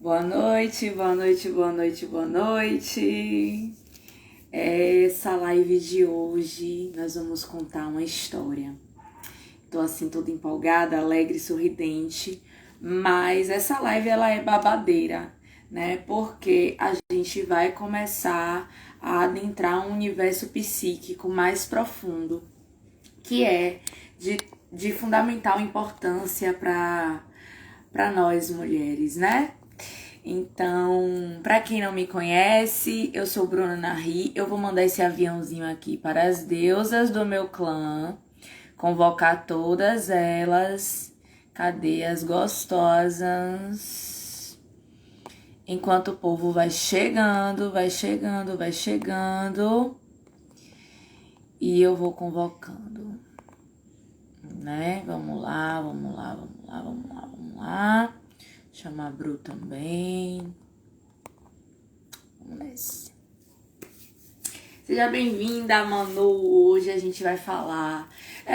Boa noite, boa noite, boa noite, boa noite. Essa live de hoje nós vamos contar uma história. Tô assim toda empolgada, alegre, sorridente, mas essa live ela é babadeira, né? Porque a gente vai começar a adentrar um universo psíquico mais profundo, que é de fundamental importância para nós mulheres, né? Então, para quem não me conhece, eu sou Bruna Narri. Eu vou mandar esse aviãozinho aqui para as deusas do meu clã, convocar todas elas. Cadê as gostosas? Enquanto o povo vai chegando, vai chegando, vai chegando, e eu vou convocando, né? Vamos lá, vamos lá, vamos lá, vamos lá, vamos lá. Chama a Bru também. Vamos nessa. Seja bem-vinda, Manu. Hoje a gente vai falar.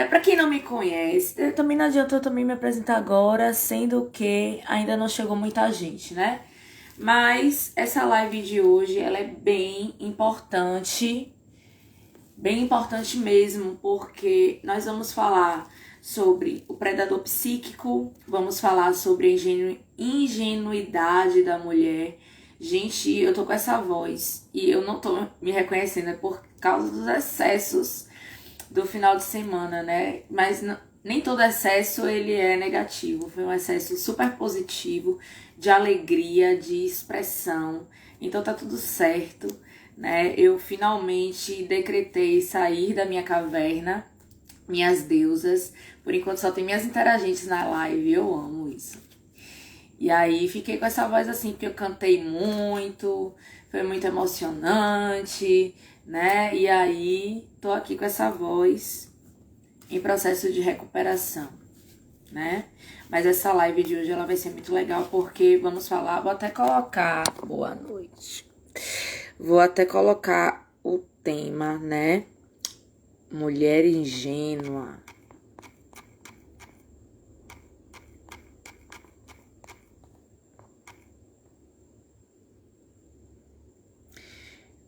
Pra quem não me conhece, também não adianta eu também me apresentar agora, sendo que ainda não chegou muita gente, né? Mas essa live de hoje, ela é bem importante mesmo, porque nós vamos falar sobre o predador psíquico, vamos falar sobre a ingenuidade da mulher. Gente, eu tô com essa voz e eu não tô me reconhecendo, é por causa dos excessos do final de semana, né? Mas nem todo excesso ele é negativo, foi um excesso super positivo, de alegria, de expressão, então tá tudo certo, né? Eu finalmente decretei sair da minha caverna, minhas deusas. Por enquanto só tem minhas interagentes na live, eu amo isso. E aí fiquei com essa voz assim, porque eu cantei muito, foi muito emocionante, né? E aí tô aqui com essa voz em processo de recuperação, né? Mas essa live de hoje ela vai ser muito legal porque vamos falar, vou até colocar, boa noite. Vou até colocar o tema, né? Mulher ingênua.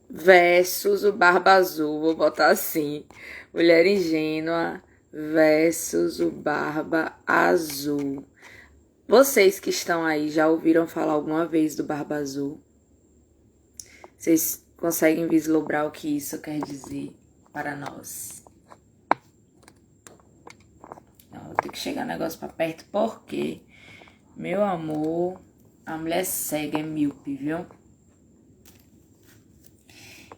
Versus o Barba Azul, vou botar assim. Mulher ingênua versus o Barba Azul. Vocês que estão aí já ouviram falar alguma vez do Barba Azul? Vocês conseguem vislumbrar o que isso quer dizer para nós? Não, vou ter que chegar o negócio pra perto porque, meu amor, a mulher cega é míope, viu?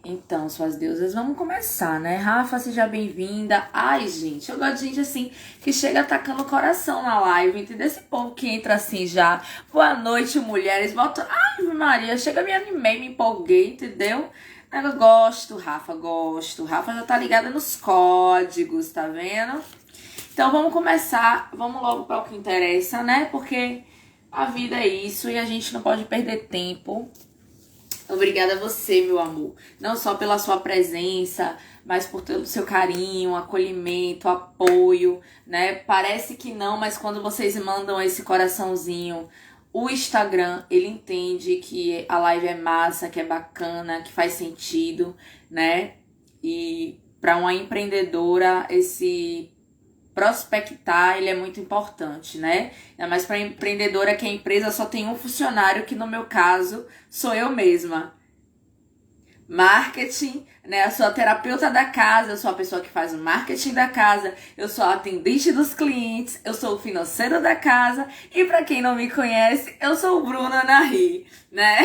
Então, suas deusas, vamos começar, né? Rafa, seja bem-vinda. Ai, gente, eu gosto de gente assim, que chega atacando o coração na live, entendeu? Esse povo que entra assim já, boa noite, mulheres, bota... Ai, Maria, chega, me animei, me empolguei, entendeu? Eu gosto, Rafa, gosto. Rafa já tá ligada nos códigos, tá vendo? Então, vamos começar, vamos logo para o que interessa, né? Porque a vida é isso e a gente não pode perder tempo. Obrigada a você, meu amor. Não só pela sua presença, mas por todo o seu carinho, acolhimento, apoio, né? Parece que não, mas quando vocês mandam esse coraçãozinho, o Instagram, ele entende que a live é massa, que é bacana, que faz sentido, né? E para uma empreendedora, esse prospectar, ele é muito importante, né? Ainda mais para empreendedora que a empresa só tem um funcionário, que no meu caso sou eu mesma. Marketing, né? Eu sou a terapeuta da casa, eu sou a pessoa que faz o marketing da casa, eu sou a atendente dos clientes, eu sou o financeiro da casa e para quem não me conhece, eu sou Bruna Narri, né?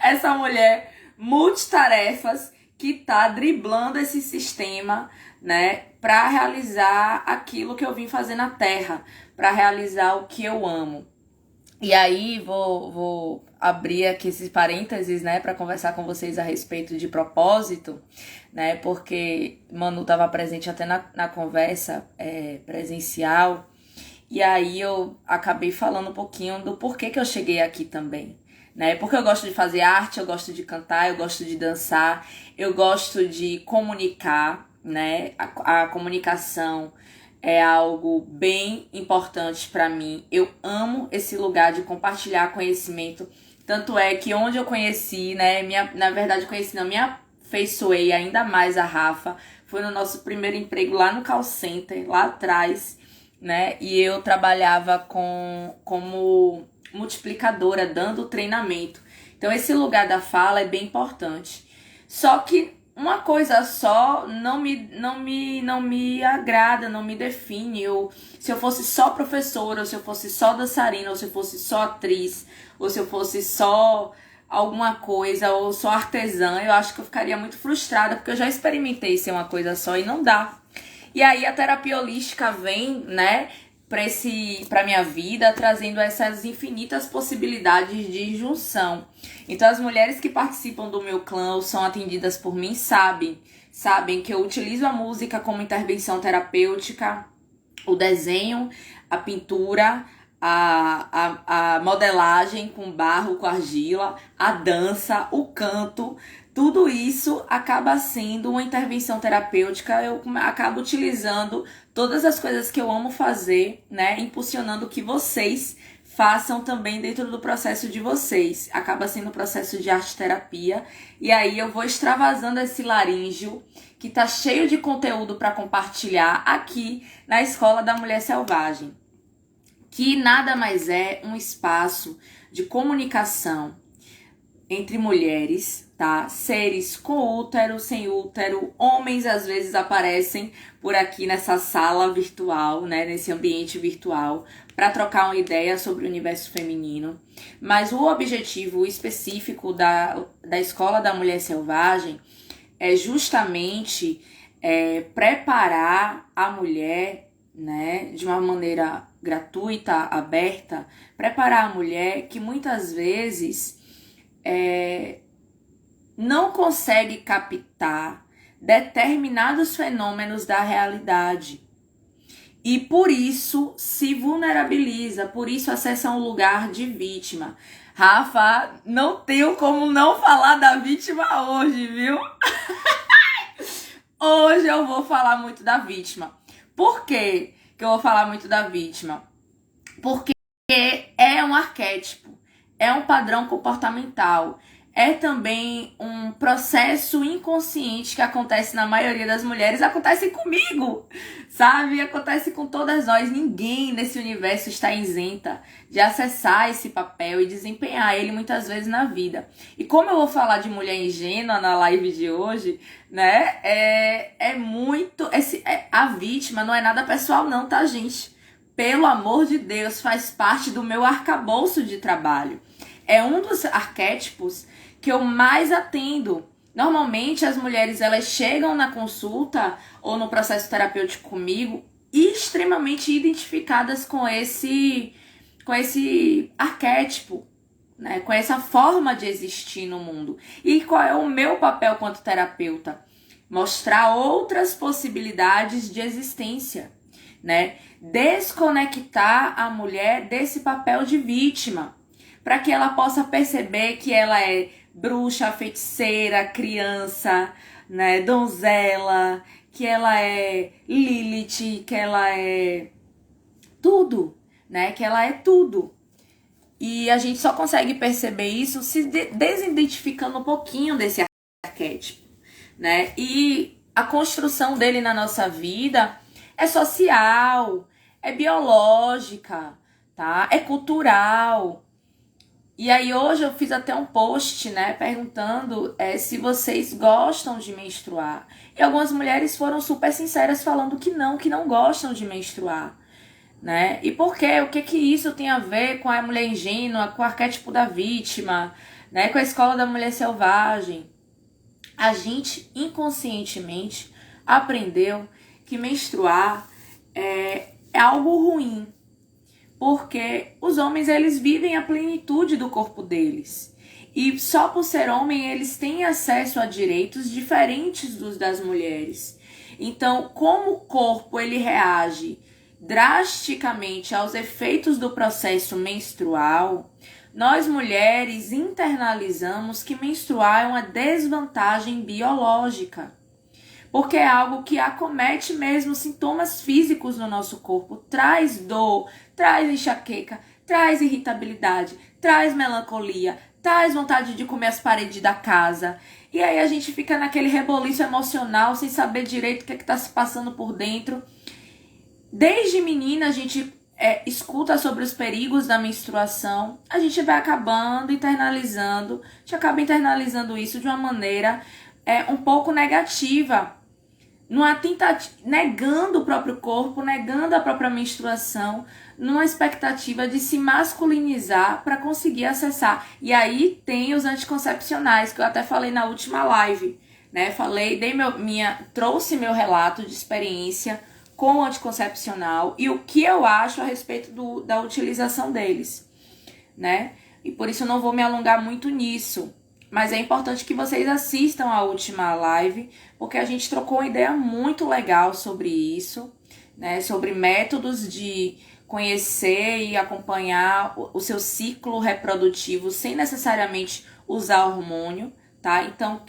Essa mulher multitarefas que tá driblando esse sistema, né, para realizar aquilo que eu vim fazer na Terra, para realizar o que eu amo. E aí vou abrir aqui esses parênteses, né, para conversar com vocês a respeito de propósito, né, porque Manu estava presente até na conversa presencial, e aí eu acabei falando um pouquinho do porquê que eu cheguei aqui também, né, porque eu gosto de fazer arte, eu gosto de cantar, eu gosto de dançar, eu gosto de comunicar, né, a comunicação é algo bem importante para mim. Eu amo esse lugar de compartilhar conhecimento. Tanto é que onde eu conheci, né, na verdade conheci, não, me afeiçoei ainda mais a Rafa, foi no nosso primeiro emprego lá no call center, lá atrás, né, e eu trabalhava como multiplicadora, dando treinamento. Então esse lugar da fala é bem importante. Só que uma coisa só não me agrada, não me define. Se eu fosse só professora, ou se eu fosse só dançarina, ou se eu fosse só atriz, ou se eu fosse só alguma coisa, ou só artesã, eu acho que eu ficaria muito frustrada, porque eu já experimentei ser uma coisa só e não dá. E aí a terapia holística vem, né, para minha vida, trazendo essas infinitas possibilidades de junção. Então as mulheres que participam do meu clã ou são atendidas por mim sabem que eu utilizo a música como intervenção terapêutica, o desenho, a pintura, a modelagem com barro, com argila, a dança, o canto. Tudo isso acaba sendo uma intervenção terapêutica. Eu acabo utilizando todas as coisas que eu amo fazer, né? Impulsionando que vocês façam também dentro do processo de vocês. Acaba sendo um processo de arte-terapia. E aí eu vou extravasando esse laríngeo que tá cheio de conteúdo para compartilhar aqui na Escola da Mulher Selvagem. Que nada mais é um espaço de comunicação entre mulheres, tá? Seres com útero, sem útero, homens às vezes aparecem por aqui nessa sala virtual, né? Nesse ambiente virtual, para trocar uma ideia sobre o universo feminino. Mas o objetivo específico da Escola da Mulher Selvagem é justamente preparar a mulher, né? De uma maneira gratuita, aberta, preparar a mulher que muitas vezes não consegue captar determinados fenômenos da realidade e por isso se vulnerabiliza, por isso acessa um lugar de vítima. Rafa, não tenho como não falar da vítima hoje, viu? Hoje eu vou falar muito da vítima. Por quê que eu vou falar muito da vítima? Porque é um arquétipo, é um padrão comportamental, é também um processo inconsciente que acontece na maioria das mulheres, acontece comigo, sabe? Acontece com todas nós. Ninguém nesse universo está isenta de acessar esse papel e desempenhar ele muitas vezes na vida. E como eu vou falar de mulher ingênua na live de hoje, né? A vítima não é nada pessoal não, tá, gente? Pelo amor de Deus, faz parte do meu arcabouço de trabalho. É um dos arquétipos que eu mais atendo. Normalmente as mulheres elas chegam na consulta ou no processo terapêutico comigo extremamente identificadas com esse arquétipo, né? Com essa forma de existir no mundo. E qual é o meu papel quanto terapeuta? Mostrar outras possibilidades de existência, né? Desconectar a mulher desse papel de vítima, para que ela possa perceber que ela é bruxa, feiticeira, criança, né, donzela, que ela é Lilith, que ela é tudo, né, que ela é tudo. E a gente só consegue perceber isso se desidentificando um pouquinho desse arquétipo, né? E a construção dele na nossa vida é social, é biológica, tá? É cultural. E aí hoje eu fiz até um post, né, perguntando se vocês gostam de menstruar. E algumas mulheres foram super sinceras falando que não gostam de menstruar, né? E por quê? O que isso tem a ver com a mulher ingênua, com o arquétipo da vítima, né, com a escola da mulher selvagem? A gente inconscientemente aprendeu que menstruar é algo ruim. Porque os homens, eles vivem a plenitude do corpo deles. E só por ser homem, eles têm acesso a direitos diferentes dos das mulheres. Então, como o corpo ele reage drasticamente aos efeitos do processo menstrual, nós mulheres internalizamos que menstruar é uma desvantagem biológica. porque é algo que acomete mesmo sintomas físicos no nosso corpo, traz dor, traz enxaqueca, traz irritabilidade, traz melancolia, traz vontade de comer as paredes da casa. E aí a gente fica naquele reboliço emocional, sem saber direito o que está se passando por dentro. Desde menina a gente escuta sobre os perigos da menstruação, a gente vai acabando internalizando, a gente acaba internalizando isso de uma maneira um pouco negativa, numa tentativa, negando o próprio corpo, negando a própria menstruação, numa expectativa de se masculinizar para conseguir acessar. E aí tem os anticoncepcionais, que eu até falei na última live, né? Trouxe meu relato de experiência com o anticoncepcional e o que eu acho a respeito da utilização deles, né? E por isso eu não vou me alongar muito nisso. Mas é importante que vocês assistam a última live, porque a gente trocou uma ideia muito legal sobre isso, né? Sobre métodos de conhecer e acompanhar o seu ciclo reprodutivo sem necessariamente usar hormônio, tá? Então,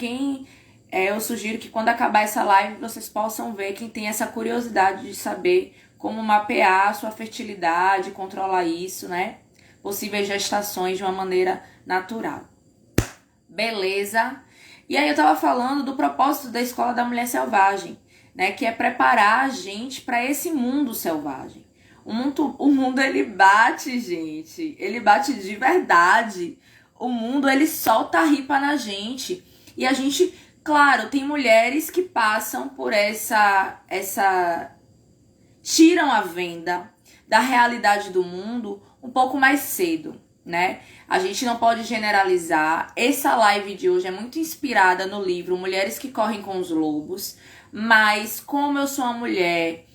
eu sugiro que quando acabar essa live, vocês possam ver, quem tem essa curiosidade de saber como mapear a sua fertilidade, controlar isso, né? Possíveis gestações de uma maneira natural. Beleza? E aí eu tava falando do propósito da Escola da Mulher Selvagem, né? Que é preparar a gente para esse mundo selvagem. O mundo, ele bate, gente. Ele bate de verdade. O mundo, ele solta a ripa na gente. E a gente, claro, tem mulheres que passam por tiram a venda da realidade do mundo um pouco mais cedo, né? A gente não pode generalizar. Essa live de hoje é muito inspirada no livro Mulheres que Correm com os Lobos, mas como eu sou uma mulher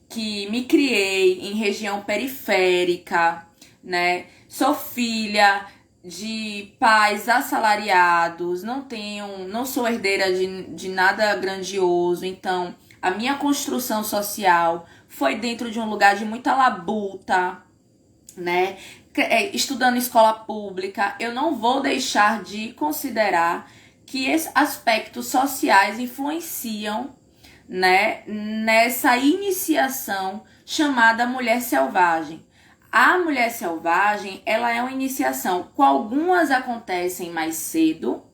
que me criei em região periférica, né? Sou filha de pais assalariados, não sou herdeira de nada grandioso, então a minha construção social foi dentro de um lugar de muita labuta, né? Estudando em escola pública, eu não vou deixar de considerar que esses aspectos sociais influenciam, né, nessa iniciação chamada mulher selvagem. A mulher selvagem, ela é uma iniciação, com algumas acontecem mais cedo,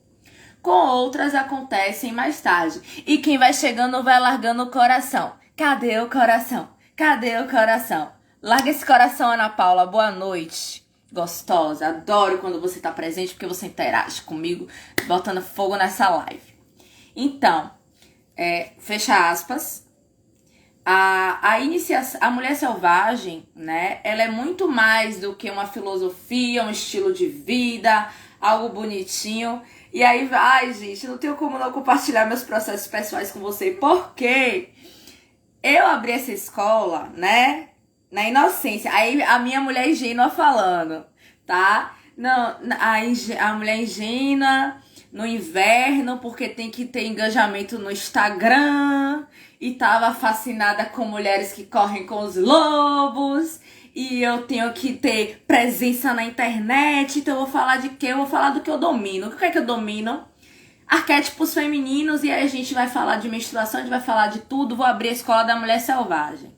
com outras acontecem mais tarde. E quem vai chegando vai largando o coração. Cadê o coração? Cadê o coração? Larga esse coração, Ana Paula. Boa noite. Gostosa. Adoro quando você tá presente, porque você interage comigo, botando fogo nessa live. Então, fecha aspas. A mulher selvagem, né? Ela é muito mais do que uma filosofia, um estilo de vida, algo bonitinho. E aí, gente, não tenho como não compartilhar meus processos pessoais com você, porque eu abri essa escola, né? Na inocência. Aí a minha mulher ingênua falando, tá? Não, a mulher ingênua no inverno, porque tem que ter engajamento no Instagram. E tava fascinada com mulheres que correm com os lobos. E eu tenho que ter presença na internet. Então eu vou falar de quê? Eu vou falar do que eu domino. O que é que eu domino? Arquétipos femininos. E aí a gente vai falar de menstruação, a gente vai falar de tudo. Vou abrir a Escola da Mulher Selvagem.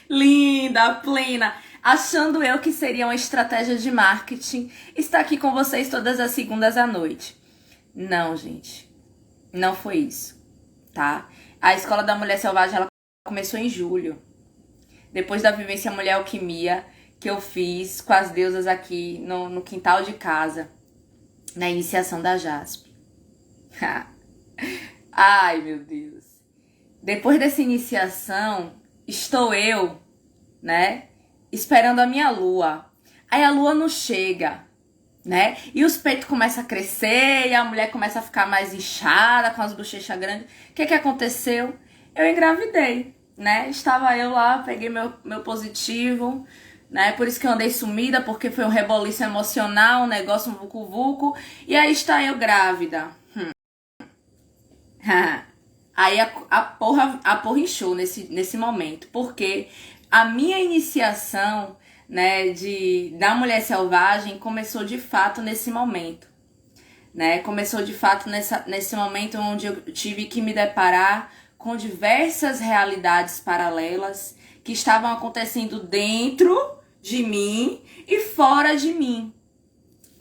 Linda, plena, achando eu que seria uma estratégia de marketing estar aqui com vocês todas as segundas à noite. Não, gente, não foi isso, tá? A Escola da Mulher Selvagem, ela começou em julho, depois da vivência Mulher Alquimia, que eu fiz com as deusas aqui no quintal de casa, na iniciação da JASP. Ai, meu Deus. Depois dessa iniciação, estou eu, né, esperando a minha lua. Aí a lua não chega, né? E os peitos começam a crescer e a mulher começa a ficar mais inchada, com as bochechas grandes. O que aconteceu? Eu engravidei, né? Estava eu lá, peguei meu positivo, né? Por isso que eu andei sumida, porque foi um reboliço emocional, um negócio, um vucu-vucu. E aí está eu grávida. Aí a porra inchou nesse momento, porque a minha iniciação, né, da mulher selvagem começou de fato nesse momento, né? Começou de fato nesse momento onde eu tive que me deparar com diversas realidades paralelas que estavam acontecendo dentro de mim e fora de mim.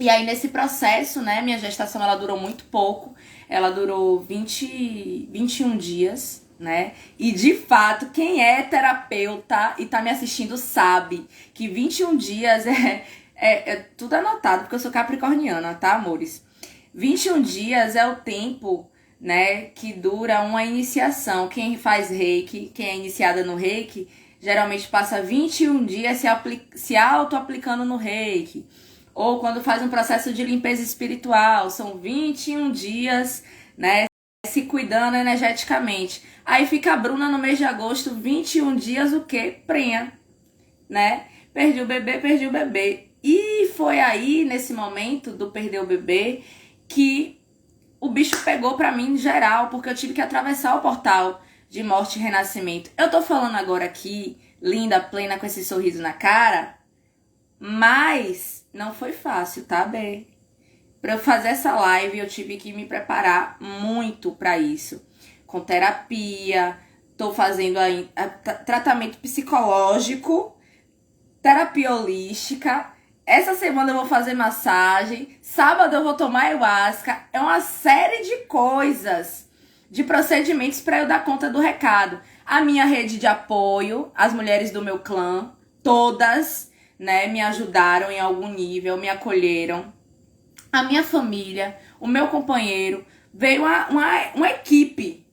E aí nesse processo, né, minha gestação ela durou muito pouco, ela durou 21 dias, né? E de fato, quem é terapeuta e tá me assistindo sabe que 21 dias é tudo anotado, porque eu sou capricorniana, tá, amores? 21 dias é o tempo, né, que dura uma iniciação. Quem faz reiki, quem é iniciada no reiki, geralmente passa 21 dias se auto-aplicando no reiki. Ou quando faz um processo de limpeza espiritual, são 21 dias, né, se cuidando energeticamente. Aí fica a Bruna no mês de agosto, 21 dias o quê? Prenha, né? Perdi o bebê. E foi aí, nesse momento do perder o bebê, que o bicho pegou pra mim em geral, porque eu tive que atravessar o portal de morte e renascimento. Eu tô falando agora aqui, linda, plena, com esse sorriso na cara, mas não foi fácil, tá, Bê? Pra eu fazer essa live, eu tive que me preparar muito pra isso. Com terapia, tô fazendo aí tratamento psicológico, terapia holística. Essa semana eu vou fazer massagem. Sábado eu vou tomar ayahuasca. É uma série de coisas, de procedimentos para eu dar conta do recado. A minha rede de apoio, as mulheres do meu clã, todas, né, me ajudaram em algum nível, me acolheram. A minha família, o meu companheiro, veio uma equipe,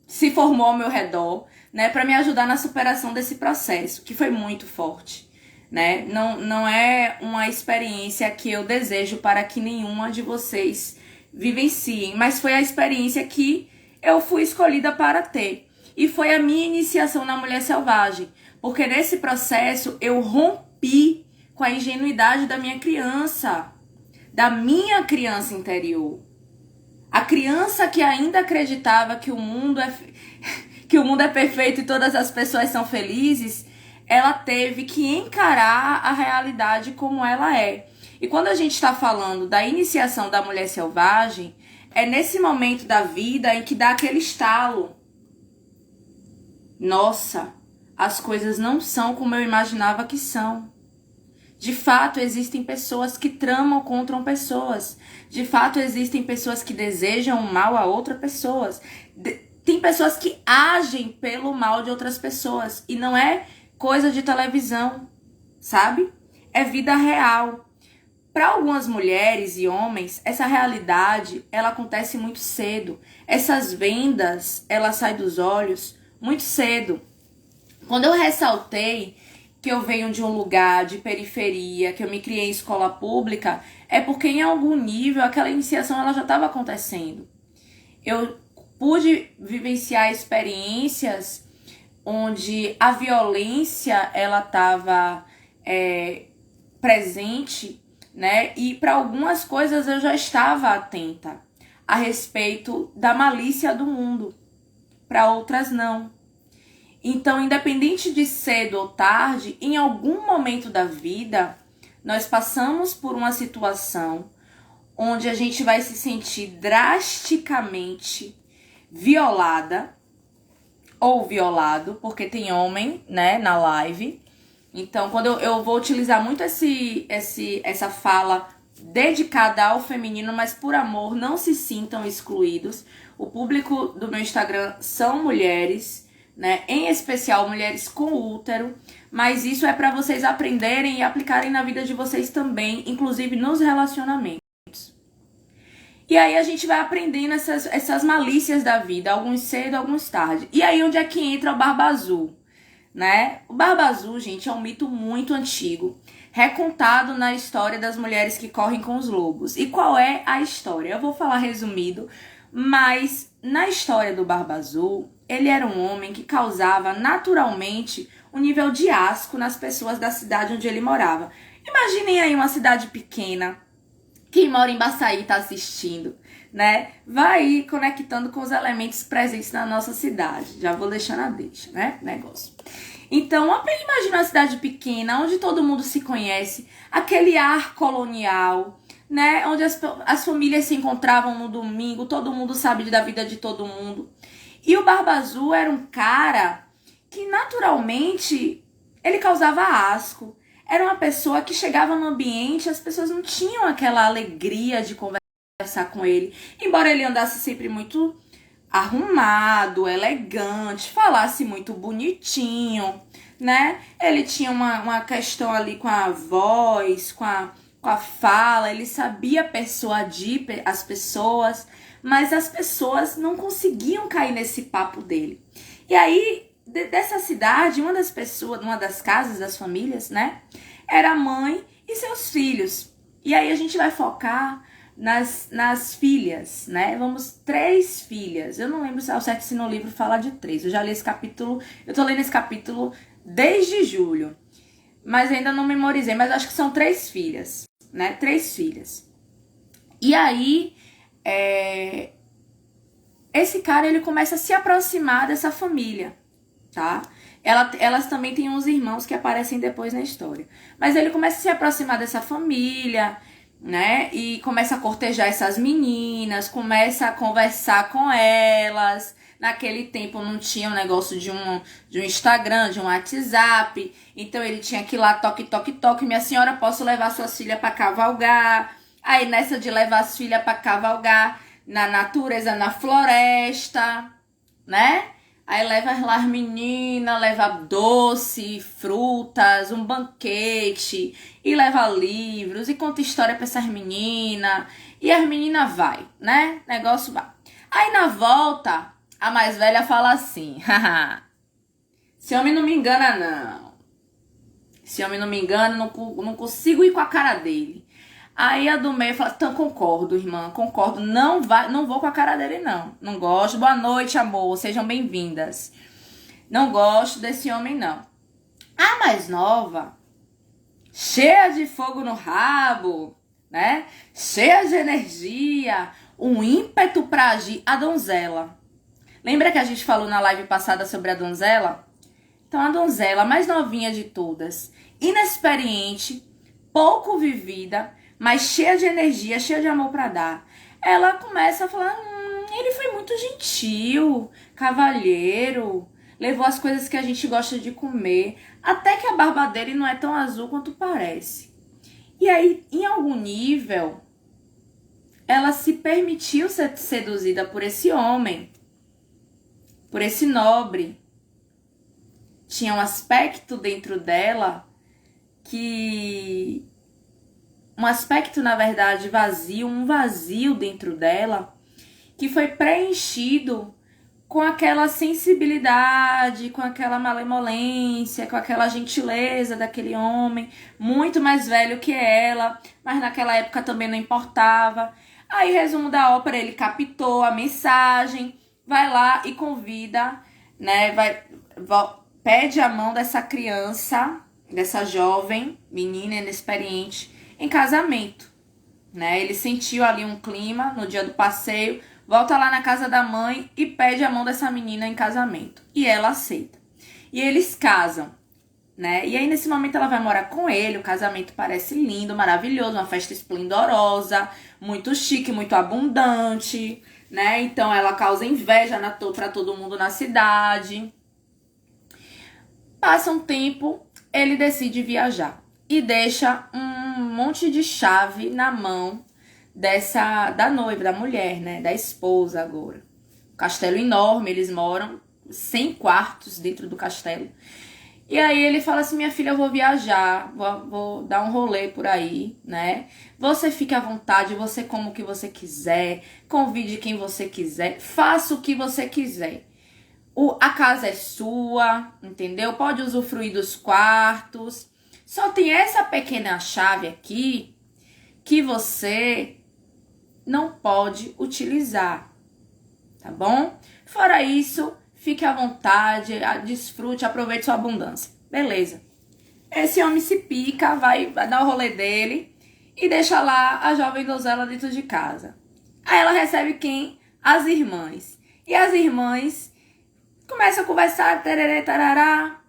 se formou ao meu redor, né, para me ajudar na superação desse processo, que foi muito forte. Né? Não é uma experiência que eu desejo para que nenhuma de vocês vivenciem, mas foi a experiência que eu fui escolhida para ter. E foi a minha iniciação na mulher selvagem, porque nesse processo eu rompi com a ingenuidade da minha criança interior. A criança que ainda acreditava que o mundo é perfeito e todas as pessoas são felizes, ela teve que encarar a realidade como ela é. E quando a gente está falando da iniciação da mulher selvagem, é nesse momento da vida em que dá aquele estalo. Nossa, as coisas não são como eu imaginava que são. De fato, existem pessoas que tramam contra pessoas. De fato, existem pessoas que desejam o mal a outras pessoas. Tem pessoas que agem pelo mal de outras pessoas. E não é coisa de televisão, sabe? É vida real. Para algumas mulheres e homens, essa realidade, ela acontece muito cedo. Essas vendas, elas saem dos olhos muito cedo. Quando eu ressaltei que eu venho de um lugar de periferia, que eu me criei em escola pública, é porque em algum nível aquela iniciação ela já estava acontecendo. Eu pude vivenciar experiências onde a violência ela estava presente, né? E para algumas coisas eu já estava atenta a respeito da malícia do mundo, para outras não. Então, independente de cedo ou tarde, em algum momento da vida, nós passamos por uma situação onde a gente vai se sentir drasticamente violada ou violado, porque tem homem, né, na live. Então, quando eu vou utilizar muito essa fala dedicada ao feminino, mas por amor, não se sintam excluídos. O público do meu Instagram são mulheres, né, em especial mulheres com útero, mas isso é para vocês aprenderem e aplicarem na vida de vocês também, inclusive nos relacionamentos. E aí a gente vai aprendendo essas malícias da vida, alguns cedo, alguns tarde. E aí onde é que entra o Barba Azul, né? O Barba Azul, gente, é um mito muito antigo, recontado na história das mulheres que correm com os lobos. E qual é a história? Eu vou falar resumido, mas na história do Barba Azul, ele era um homem que causava naturalmente um nível de asco nas pessoas da cidade onde ele morava. Imaginem aí uma cidade pequena. Quem mora em Baçaí tá assistindo, né? Vai aí conectando com os elementos presentes na nossa cidade. Já vou deixando a deixa, né? Negócio. Então, imagina uma cidade pequena, onde todo mundo se conhece. Aquele ar colonial, né? Onde as famílias se encontravam no domingo, todo mundo sabe da vida de todo mundo. E o Barba Azul era um cara que naturalmente ele causava asco. Era uma pessoa que chegava no ambiente, as pessoas não tinham aquela alegria de conversar com ele. Embora ele andasse sempre muito arrumado, elegante, falasse muito bonitinho, né? Ele tinha uma questão ali com a voz, com a fala, ele sabia persuadir as pessoas, mas as pessoas não conseguiam cair nesse papo dele. E aí, dessa cidade, uma das casas das famílias, né, era a mãe e seus filhos. E aí a gente vai focar nas filhas, né? Vamos, 3 filhas. Eu não lembro ao certo se no livro fala de 3. Eu já li esse capítulo, eu tô lendo esse capítulo desde julho, mas ainda não memorizei, mas acho que são 3 filhas, né? 3 filhas. E aí, esse cara, ele começa a se aproximar dessa família, tá? Elas também têm uns irmãos que aparecem depois na história. Mas ele começa a se aproximar dessa família, né? E começa a cortejar essas meninas, começa a conversar com elas. Naquele tempo não tinha um negócio de um Instagram, de um WhatsApp. Então ele tinha que ir lá, toque, toque, toque. Minha senhora, posso levar suas filhas para cavalgar? Aí nessa de levar as filhas para cavalgar na natureza, na floresta, né? Aí leva lá as meninas, leva doce, frutas, um banquete, e leva livros, e conta história pra essas meninas. E as meninas vai, né? Negócio vai. Aí na volta, a mais velha fala assim, haha, esse homem não me engana não. Esse homem não me engana, não consigo ir com a cara dele. Aí a do meio fala, então concordo, irmã, concordo, não vou com a cara dele não. Não gosto, boa noite, amor, sejam bem-vindas. Não gosto desse homem não. A mais nova, cheia de fogo no rabo, né? Cheia de energia, um ímpeto pra agir, a donzela. Lembra que a gente falou na live passada sobre a donzela? Então a donzela, a mais novinha de todas, inexperiente, pouco vivida, mas cheia de energia, cheia de amor pra dar. Ela começa a falar, ele foi muito gentil, cavalheiro, levou as coisas que a gente gosta de comer, até que a barba dele não é tão azul quanto parece. E aí, em algum nível, ela se permitiu ser seduzida por esse homem, por esse nobre. Tinha um aspecto dentro dela que... um aspecto, na verdade, vazio, um vazio dentro dela, que foi preenchido com aquela sensibilidade, com aquela malemolência, com aquela gentileza daquele homem, muito mais velho que ela, mas naquela época também não importava. Aí, resumo da ópera, ele captou a mensagem, vai lá e convida, né, pede a mão dessa criança, dessa jovem, menina inexperiente, em casamento, né? Ele sentiu ali um clima no dia do passeio, volta lá na casa da mãe e pede a mão dessa menina em casamento. E ela aceita. E eles casam, né? E aí nesse momento ela vai morar com ele, o casamento parece lindo, maravilhoso, uma festa esplendorosa, muito chique, muito abundante, né? Então ela causa inveja pra todo mundo na cidade. Passa um tempo, ele decide viajar e deixa um monte de chave na mão da noiva, da mulher, né? Da esposa agora. Castelo enorme, eles moram 100 quartos dentro do castelo. E aí ele fala assim, minha filha, eu vou viajar, vou dar um rolê por aí, né? Você fique à vontade, você come o que você quiser, convide quem você quiser, faça o que você quiser. A casa é sua, entendeu? Pode usufruir dos quartos. Só tem essa pequena chave aqui que você não pode utilizar, tá bom? Fora isso, fique à vontade, desfrute, aproveite sua abundância. Beleza. Esse homem se pica, vai dar o rolê dele e deixa lá a jovem donzela dentro de casa. Aí ela recebe quem? As irmãs. E as irmãs começam a conversar, tererê, tarará,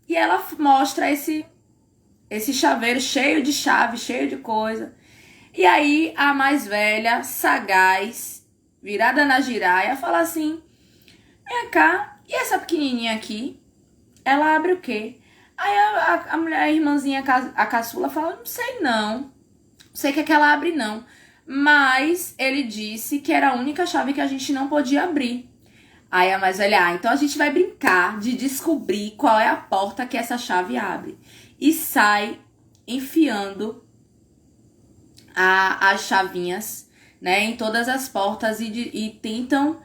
e ela mostra esse chaveiro cheio de chave, cheio de coisa. E aí a mais velha, sagaz, virada na giraia, fala assim: vem cá, e essa pequenininha aqui? Ela abre o quê? Aí a mulher, a irmãzinha, a caçula, fala: não sei não sei o que é que ela abre não. Mas ele disse que era a única chave que a gente não podia abrir. Aí a mais velha: então a gente vai brincar de descobrir qual é a porta que essa chave abre. E sai enfiando as chavinhas, né, em todas as portas e tentam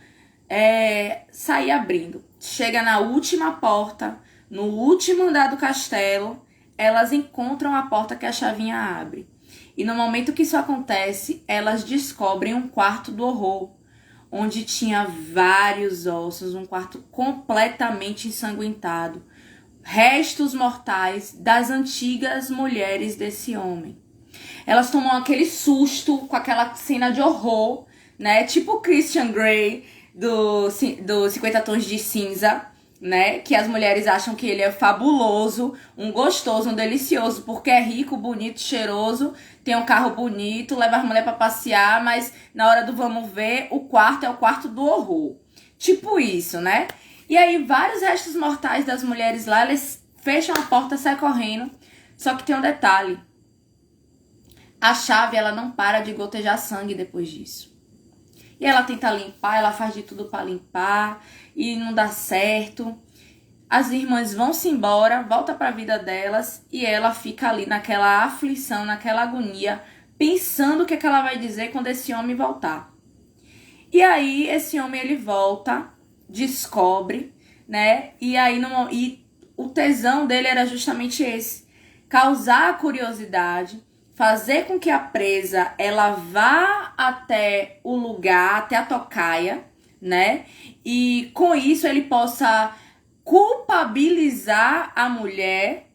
sair abrindo. Chega na última porta, no último andar do castelo, elas encontram a porta que a chavinha abre. E no momento que isso acontece, elas descobrem um quarto do horror, onde tinha vários ossos, um quarto completamente ensanguentado, restos mortais das antigas mulheres desse homem. Elas tomam aquele susto com aquela cena de horror, né? Tipo Christian Grey do 50 Tons de Cinza, né? Que as mulheres acham que ele é fabuloso, um gostoso, um delicioso, porque é rico, bonito, cheiroso, tem um carro bonito, leva as mulheres pra passear, mas na hora do vamos ver, o quarto é o quarto do horror. Tipo isso, né? E aí vários restos mortais das mulheres lá, eles fecham a porta, saem correndo. Só que tem um detalhe: a chave, ela não para de gotejar sangue depois disso. E ela tenta limpar, ela faz de tudo para limpar e não dá certo. As irmãs vão-se embora, volta para a vida delas e ela fica ali naquela aflição, naquela agonia, pensando o que ela vai dizer quando esse homem voltar. E aí esse homem, ele volta, descobre, né? E aí o tesão dele era justamente esse: causar a curiosidade, fazer com que a presa ela vá até o lugar, até a tocaia, né? E com isso ele possa culpabilizar a mulher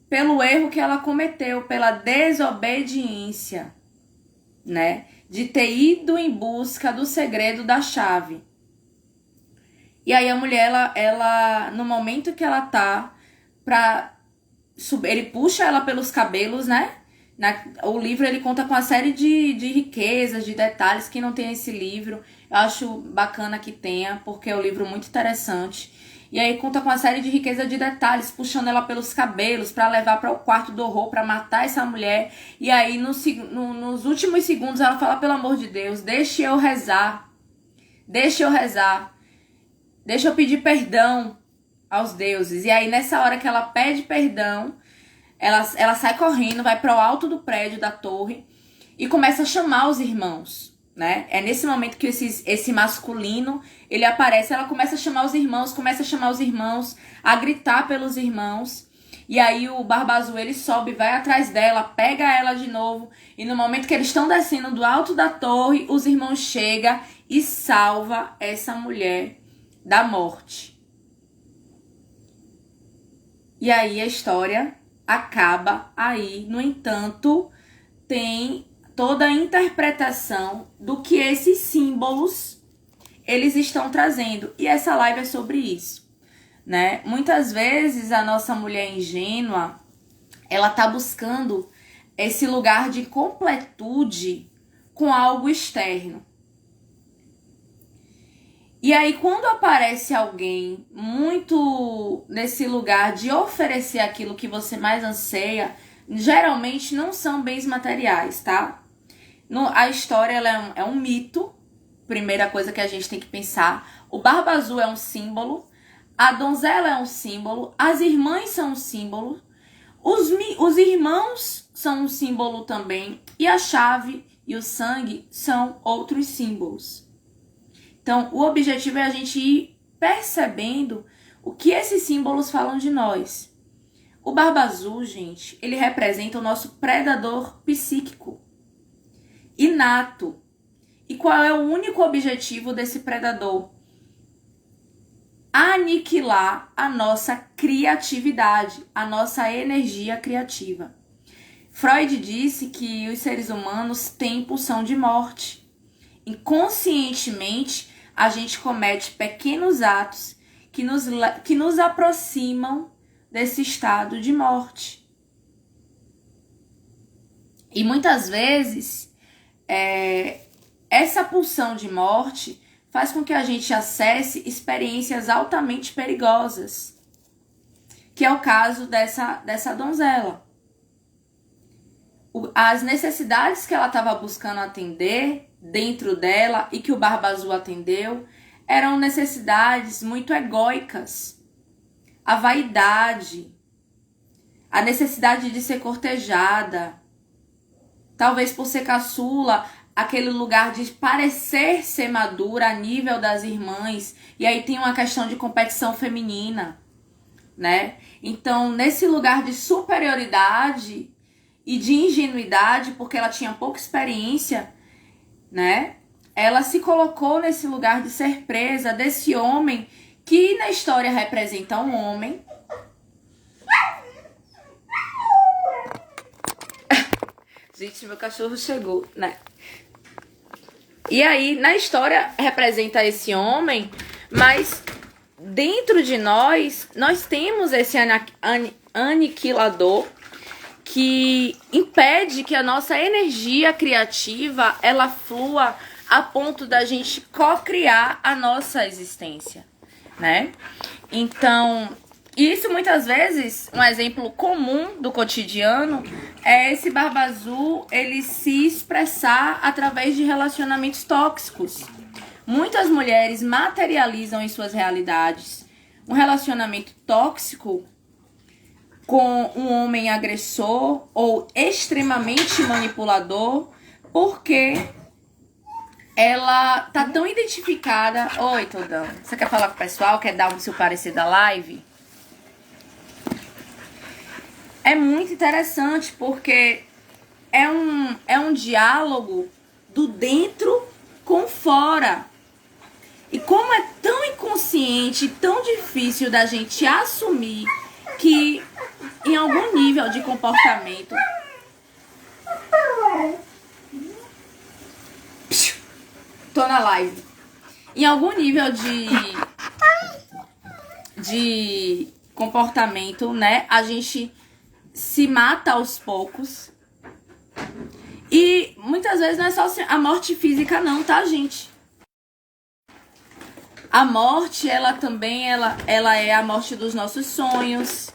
pelo erro que ela cometeu, pela desobediência, né? De ter ido em busca do segredo da chave. E aí a mulher, ela no momento que ela tá ele puxa ela pelos cabelos, né? O livro, ele conta com uma série de riquezas, de detalhes que não tem esse livro. Eu acho bacana que tenha, porque é um livro muito interessante. E aí conta com uma série de riqueza de detalhes, puxando ela pelos cabelos para levar para o quarto do horror, para matar essa mulher. E aí nos últimos segundos ela fala: pelo amor de Deus, deixe eu rezar. Deixa eu rezar. Deixa eu pedir perdão aos deuses. E aí nessa hora que ela pede perdão, ela sai correndo, vai para o alto do prédio da torre e começa a chamar os irmãos, né? É nesse momento que esse masculino, ele aparece. Ela começa a chamar os irmãos, a gritar pelos irmãos. E aí o Barba Azul, ele sobe, vai atrás dela, pega ela de novo. E no momento que eles estão descendo do alto da torre, os irmãos chegam e salva essa mulher da morte. E aí a história acaba aí. No entanto, tem toda a interpretação do que esses símbolos eles estão trazendo. E essa live é sobre isso, né? Muitas vezes a nossa mulher ingênua, ela tá buscando esse lugar de completude com algo externo. E aí, quando aparece alguém muito nesse lugar de oferecer aquilo que você mais anseia, geralmente não são bens materiais, tá? A história, ela é um mito, primeira coisa que a gente tem que pensar. O Barba Azul é um símbolo, a donzela é um símbolo, as irmãs são um símbolo, os irmãos são um símbolo também, e a chave e o sangue são outros símbolos. Então, o objetivo é a gente ir percebendo o que esses símbolos falam de nós. O Barba Azul, gente, ele representa o nosso predador psíquico, inato. E qual é o único objetivo desse predador? Aniquilar a nossa criatividade, a nossa energia criativa. Freud disse que os seres humanos têm pulsão de morte. Inconscientemente, a gente comete pequenos atos que nos aproximam desse estado de morte. E muitas vezes, essa pulsão de morte faz com que a gente acesse experiências altamente perigosas, que é o caso dessa donzela. As necessidades que ela estava buscando atender dentro dela e que o Barba Azul atendeu eram necessidades muito egóicas. A vaidade, a necessidade de ser cortejada, talvez por ser caçula, aquele lugar de parecer ser madura a nível das irmãs, e aí tem uma questão de competição feminina, né? Então, nesse lugar de superioridade e de ingenuidade, porque ela tinha pouca experiência, né? Ela se colocou nesse lugar de ser presa desse homem que na história representa um homem. Gente, meu cachorro chegou, né? E aí, na história representa esse homem, mas dentro de nós temos esse aniquilador que impede que a nossa energia criativa ela flua a ponto da gente co-criar a nossa existência, né? Então, isso muitas vezes, um exemplo comum do cotidiano é esse Barba Azul, ele se expressar através de relacionamentos tóxicos. Muitas mulheres materializam em suas realidades um relacionamento tóxico com um homem agressor ou extremamente manipulador, porque ela tá tão identificada... Oi, Todão. Você quer falar com o pessoal? Quer dar o seu parecer da live? É muito interessante, porque é um diálogo do dentro com fora. E como é tão inconsciente, tão difícil da gente assumir que em algum nível de comportamento... Tô na live. Em algum nível de comportamento, né? A gente se mata aos poucos. E muitas vezes não é só a morte física não, tá, gente? A morte, ela também, ela é a morte dos nossos sonhos,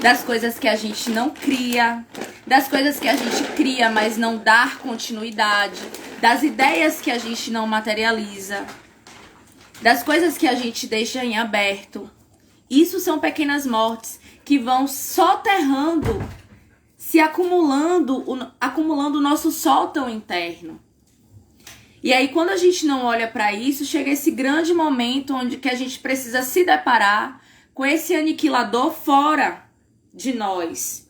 das coisas que a gente não cria, das coisas que a gente cria, mas não dá continuidade, das ideias que a gente não materializa, das coisas que a gente deixa em aberto. Isso são pequenas mortes que vão soterrando, se acumulando o nosso sótão interno. E aí, quando a gente não olha para isso, chega esse grande momento onde que a gente precisa se deparar com esse aniquilador fora de nós,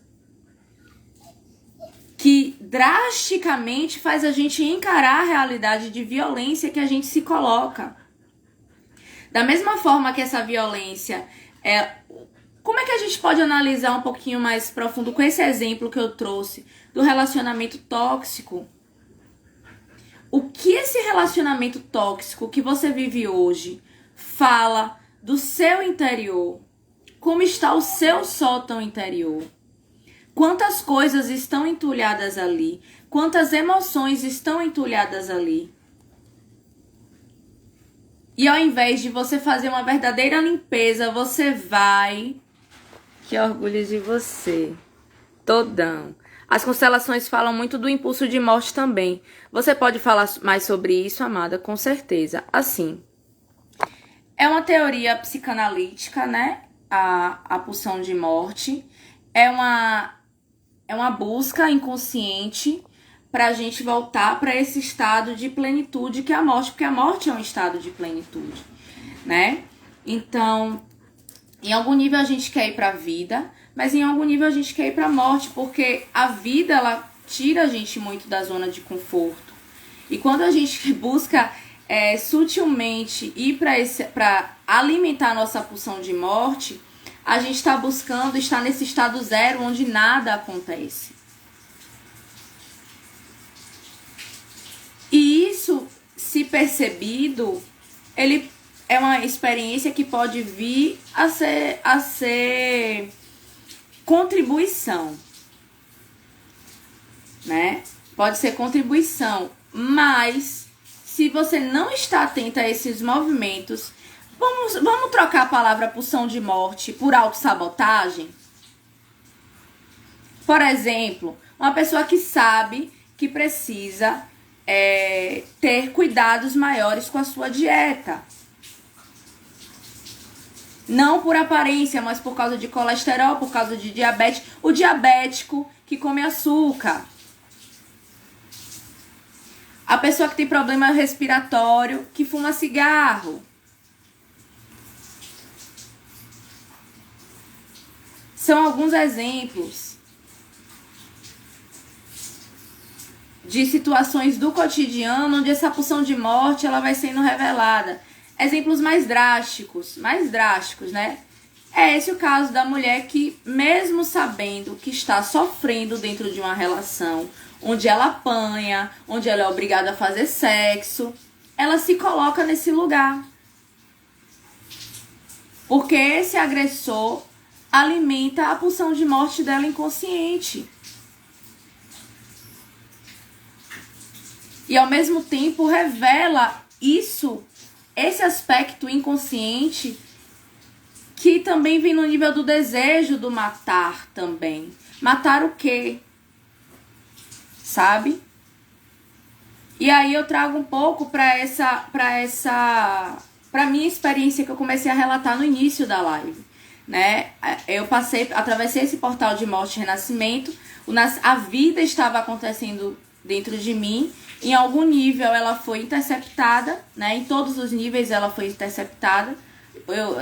que drasticamente faz a gente encarar a realidade de violência que a gente se coloca. Da mesma forma que essa violência como é que a gente pode analisar um pouquinho mais profundo com esse exemplo que eu trouxe do relacionamento tóxico? O que esse relacionamento tóxico que você vive hoje fala do seu interior? Como está o seu sótão interior? Quantas coisas estão entulhadas ali? Quantas emoções estão entulhadas ali? E ao invés de você fazer uma verdadeira limpeza, você vai... Que orgulho de você. Todão. As constelações falam muito do impulso de morte também. Você pode falar mais sobre isso, amada? Com certeza. Assim, é uma teoria psicanalítica, né? A pulsão de morte. É uma busca inconsciente para a gente voltar para esse estado de plenitude que é a morte. Porque a morte é um estado de plenitude, né? Então, em algum nível a gente quer ir para a vida, mas em algum nível a gente quer ir para a morte, porque a vida, ela tira a gente muito da zona de conforto. E quando a gente busca sutilmente ir para alimentar a nossa pulsão de morte, a gente está buscando estar nesse estado zero, onde nada acontece. E isso, se percebido, ele é uma experiência que pode vir a ser contribuição. né? Pode ser contribuição, mas se você não está atenta a esses movimentos, vamos trocar a palavra pulsão de morte por autossabotagem? Por exemplo, uma pessoa que sabe que precisa ter cuidados maiores com a sua dieta. Não por aparência, mas por causa de colesterol, por causa de diabetes. O diabético que come açúcar. A pessoa que tem problema respiratório, que fuma cigarro. São alguns exemplos de situações do cotidiano onde essa pulsão de morte ela vai sendo revelada. Exemplos mais drásticos, né? É esse o caso da mulher que, mesmo sabendo que está sofrendo dentro de uma relação onde ela apanha, onde ela é obrigada a fazer sexo, ela se coloca nesse lugar. Porque esse agressor alimenta a pulsão de morte dela inconsciente. E ao mesmo tempo revela esse aspecto inconsciente que também vem no nível do desejo do matar também. Matar o quê? Sabe? E aí eu trago um pouco para minha experiência que eu comecei a relatar no início da live, né? Eu atravessei esse portal de morte e renascimento, a vida estava acontecendo dentro de mim, em algum nível ela foi interceptada, né? Em todos os níveis ela foi interceptada.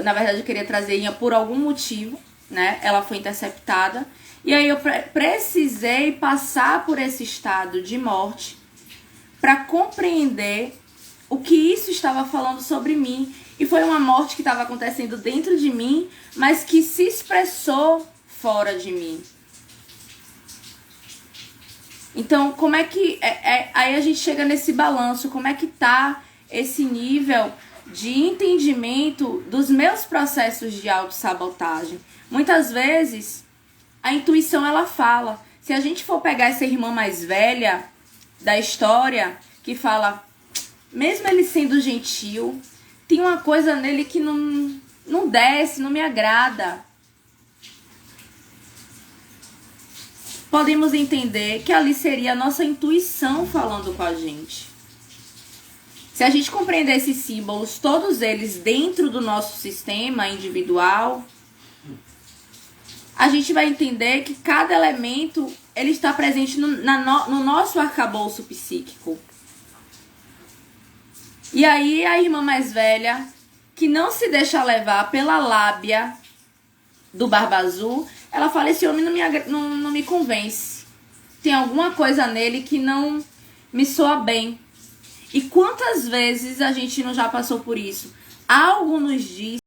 Na verdade, eu queria trazer por algum motivo, né? Ela foi interceptada. E aí eu precisei passar por esse estado de morte para compreender o que isso estava falando sobre mim. E foi uma morte que estava acontecendo dentro de mim, mas que se expressou fora de mim. Então, como é que... aí a gente chega nesse balanço, como é que tá esse nível de entendimento dos meus processos de autossabotagem? Muitas vezes, a intuição, ela fala. Se a gente for pegar essa irmã mais velha da história, que fala, mesmo ele sendo gentil, tem uma coisa nele que não desce, não me agrada. Podemos entender que ali seria a nossa intuição falando com a gente. Se a gente compreender esses símbolos, todos eles dentro do nosso sistema individual, a gente vai entender que cada elemento ele está presente no nosso arcabouço psíquico. E aí a irmã mais velha, que não se deixa levar pela lábia do Barba Azul, ela fala, esse homem não me convence. Tem alguma coisa nele que não me soa bem. E quantas vezes a gente não já passou por isso? Algo nos diz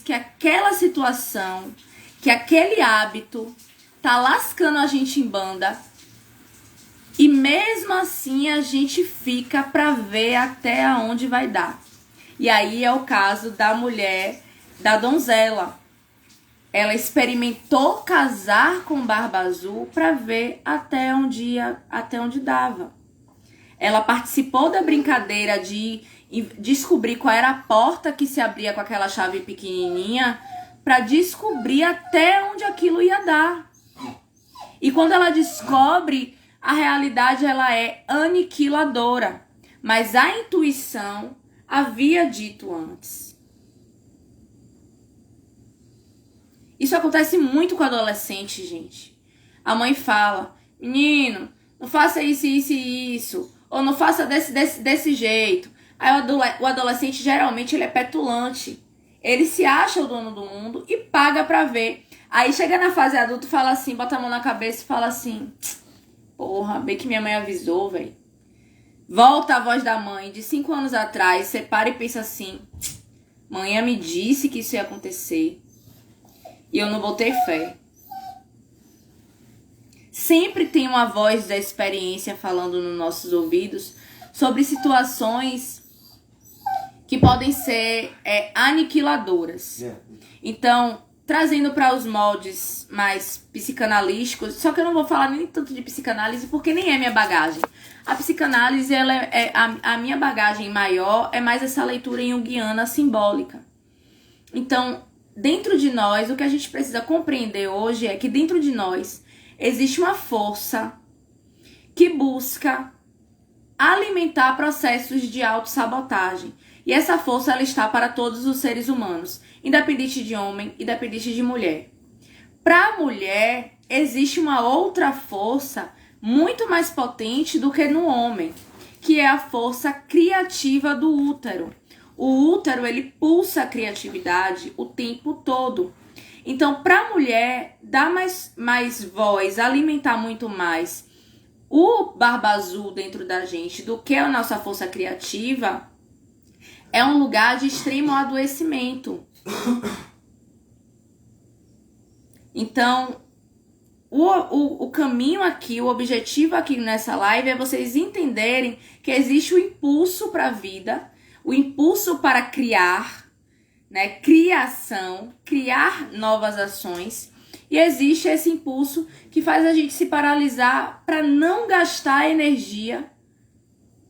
que aquela situação, que aquele hábito tá lascando a gente em banda. E mesmo assim a gente fica pra ver até aonde vai dar. E aí é o caso da mulher, da donzela. Ela experimentou casar com Barba Azul para ver até onde dava. Ela participou da brincadeira de descobrir qual era a porta que se abria com aquela chave pequenininha para descobrir até onde aquilo ia dar. E quando ela descobre, a realidade ela é aniquiladora. Mas a intuição havia dito antes. Isso acontece muito com adolescente, gente. A mãe fala, menino, não faça isso, isso e isso. Ou não faça desse jeito. Aí o adolescente, geralmente, ele é petulante. Ele se acha o dono do mundo e paga pra ver. Aí chega na fase adulta e fala assim, bota a mão na cabeça e fala assim, porra, bem que minha mãe avisou, velho. Volta a voz da mãe de 5 anos atrás, você para e pensa assim, manhã me disse que isso ia acontecer. E eu não botei fé. Sempre tem uma voz da experiência falando nos nossos ouvidos sobre situações que podem ser aniquiladoras. Então, trazendo para os moldes mais psicanalísticos, só que eu não vou falar nem tanto de psicanálise porque nem é minha bagagem. A psicanálise, ela a minha bagagem maior é mais essa leitura junguiana simbólica. Então, dentro de nós, o que a gente precisa compreender hoje é que dentro de nós existe uma força que busca alimentar processos de autossabotagem. E essa força, ela está para todos os seres humanos, independente de homem, independente de mulher. Para a mulher, existe uma outra força muito mais potente do que no homem, que é a força criativa do útero. O útero, ele pulsa a criatividade o tempo todo. Então, para a mulher, dar mais voz, alimentar muito mais o barba azul dentro da gente do que a nossa força criativa, é um lugar de extremo adoecimento. Então, o caminho aqui, o objetivo aqui nessa live é vocês entenderem que existe o impulso para a vida, o impulso para criar, né? Criação, criar novas ações. E existe esse impulso que faz a gente se paralisar para não gastar energia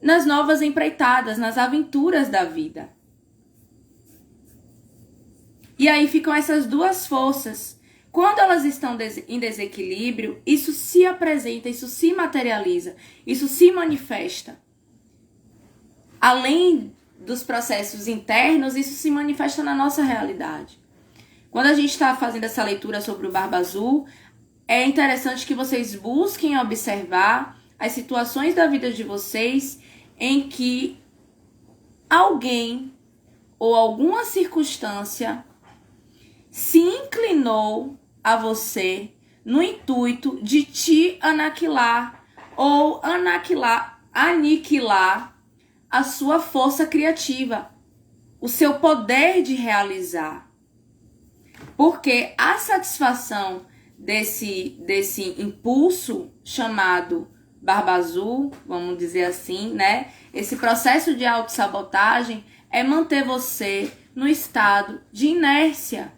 nas novas empreitadas, nas aventuras da vida. E aí ficam essas duas forças. Quando elas estão em desequilíbrio, isso se apresenta, isso se materializa, isso se manifesta. Além dos processos internos, isso se manifesta na nossa realidade. Quando a gente está fazendo essa leitura sobre o Barba Azul, é interessante que vocês busquem observar as situações da vida de vocês em que alguém ou alguma circunstância se inclinou a você no intuito de te aniquilar ou aniquilar a sua força criativa, o seu poder de realizar. Porque a satisfação desse impulso chamado Barba Azul, vamos dizer assim, né? Esse processo de autossabotagem é manter você no estado de inércia.